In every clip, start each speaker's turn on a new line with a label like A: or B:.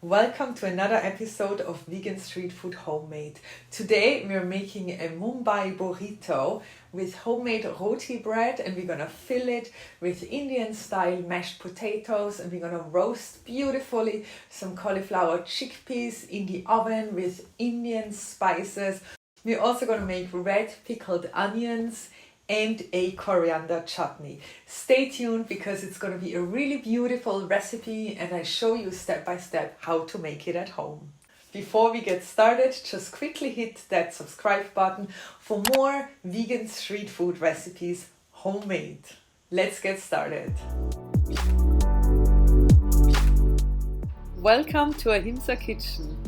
A: Welcome to another episode of Vegan Street Food Homemade. Today we're making a Mumbai Burrito with homemade roti bread, and we're gonna fill it with Indian style mashed potatoes, and we're gonna roast beautifully some cauliflower chickpeas in the oven with Indian spices. We're also gonna make red pickled onions and a coriander chutney. Stay tuned because it's going to be a really beautiful recipe, and I show you step by step how to make it at home. Before we get started, just quickly hit that subscribe button for more vegan street food recipes homemade. Let's get started. Welcome to Ahimsa kitchen.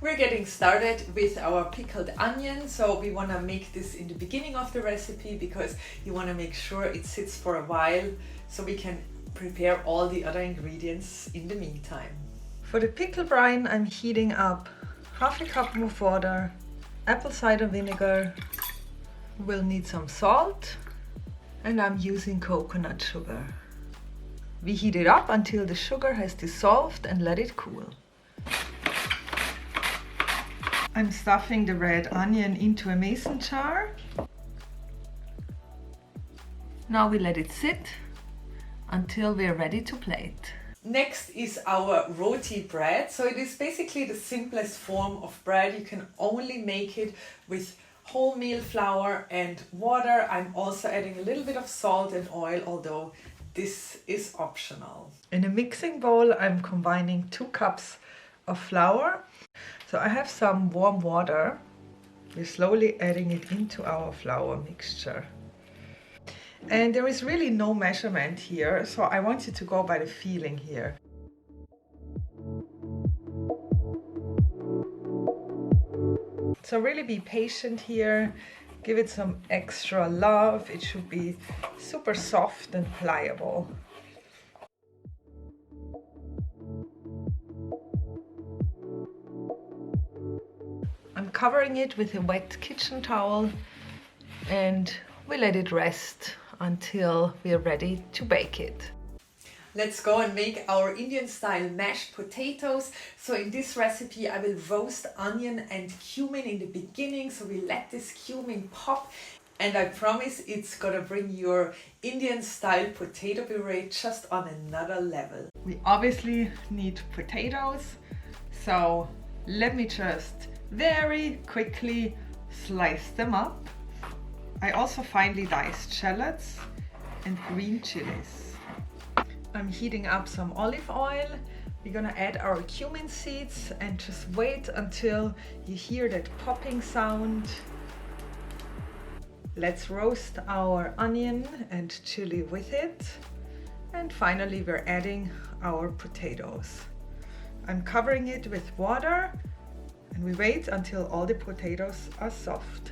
A: We're getting started with our pickled onion. So we want to make this in the beginning of the recipe because you want to make sure it sits for a while so we can prepare all the other ingredients in the meantime. For the pickled brine, I'm heating up half a cup of water, apple cider vinegar. We'll need some salt, and I'm using coconut sugar. We heat it up until the sugar has dissolved and let it cool. I'm stuffing the red onion into a mason jar. Now we let it sit until we're ready to plate. Next is our roti bread. So it is basically the simplest form of bread. You can only make it with wholemeal flour and water. I'm also adding a little bit of salt and oil, although this is optional. In a mixing bowl, I'm combining 2 cups of flour. So I have some warm water. We're slowly adding it into our flour mixture. And there is really no measurement here, so I want you to go by the feeling here. So really be patient here. Give it some extra love. It should be super soft and pliable. I'm covering it with a wet kitchen towel, and we let it rest until we are ready to bake it. Let's go and make our Indian style mashed potatoes. So in this recipe I will roast onion and cumin in the beginning, so we let this cumin pop, and I promise it's gonna bring your Indian style potato puree just on another level. We obviously need potatoes, so let me just very quickly slice them up. I also finely diced shallots and green chilies. I'm heating up some olive oil. We're gonna add our cumin seeds and just wait until you hear that popping sound. Let's roast our onion and chili with it. And finally we're adding our potatoes. I'm covering it with water, and we wait until all the potatoes are soft.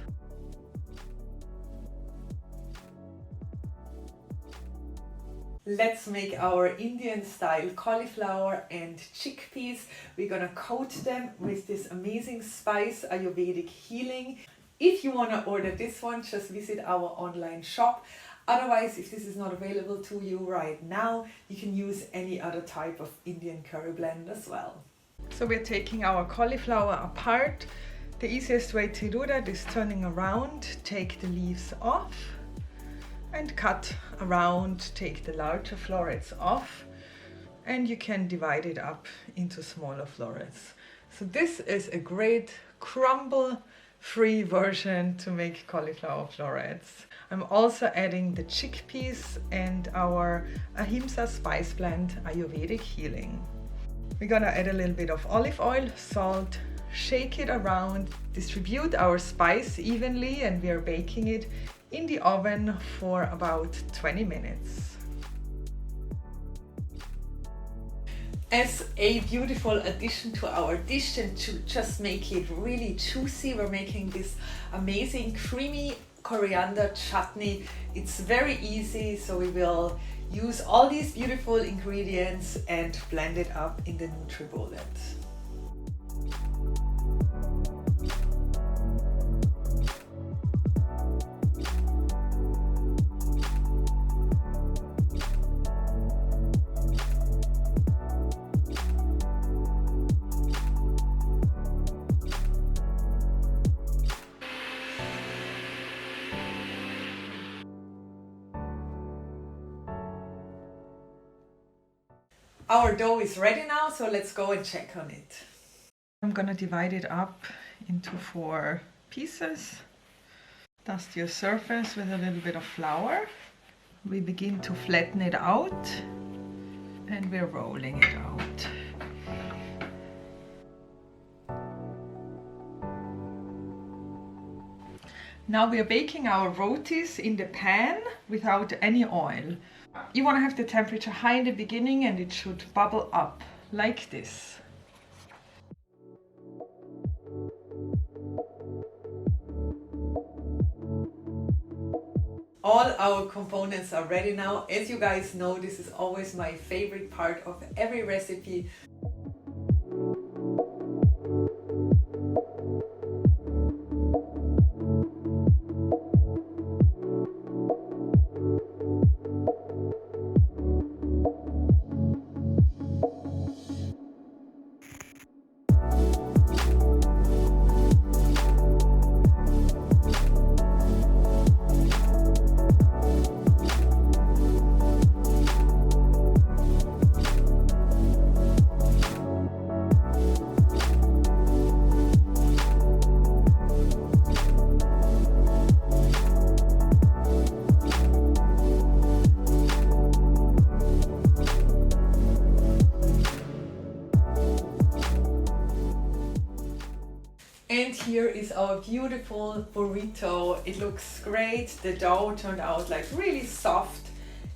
A: Let's make our Indian style cauliflower and chickpeas. We're gonna coat them with this amazing spice, Ayurvedic healing. If you wanna order this one, just visit our online shop. Otherwise, if this is not available to you right now, you can use any other type of Indian curry blend as well. So we're taking our cauliflower apart. The easiest way to do that is turning around, take the leaves off, and cut around, take the larger florets off, and you can divide it up into smaller florets. So this is a great crumble-free version to make cauliflower florets. I'm also adding the chickpeas and our Ahimsa spice blend, Ayurvedic healing. We're gonna add a little bit of olive oil, salt, shake it around, distribute our spice evenly, and we are baking it in the oven for about 20 minutes. As a beautiful addition to our dish and to just make it really juicy, we're making this amazing creamy coriander chutney. It's very easy, so we will use all these beautiful ingredients and blend it up in the NutriBullet. Our dough is ready now, so let's go and check on it. I'm gonna divide it up into 4 pieces. Dust your surface with a little bit of flour. We begin to flatten it out and we're rolling it out. Now we are baking our rotis in the pan without any oil. You want to have the temperature high in the beginning and it should bubble up like this. All our components are ready now. As you guys know, this is always my favorite part of every recipe. And here is our beautiful burrito. It looks great. The dough turned out like really soft,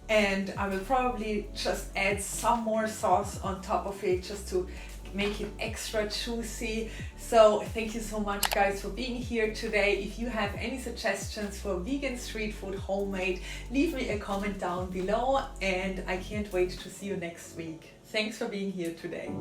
A: and I will probably just add some more sauce on top of it just to make it extra juicy. So thank you so much guys for being here today. If you have any suggestions for vegan street food homemade, leave me a comment down below, and I can't wait to see you next week. Thanks for being here today.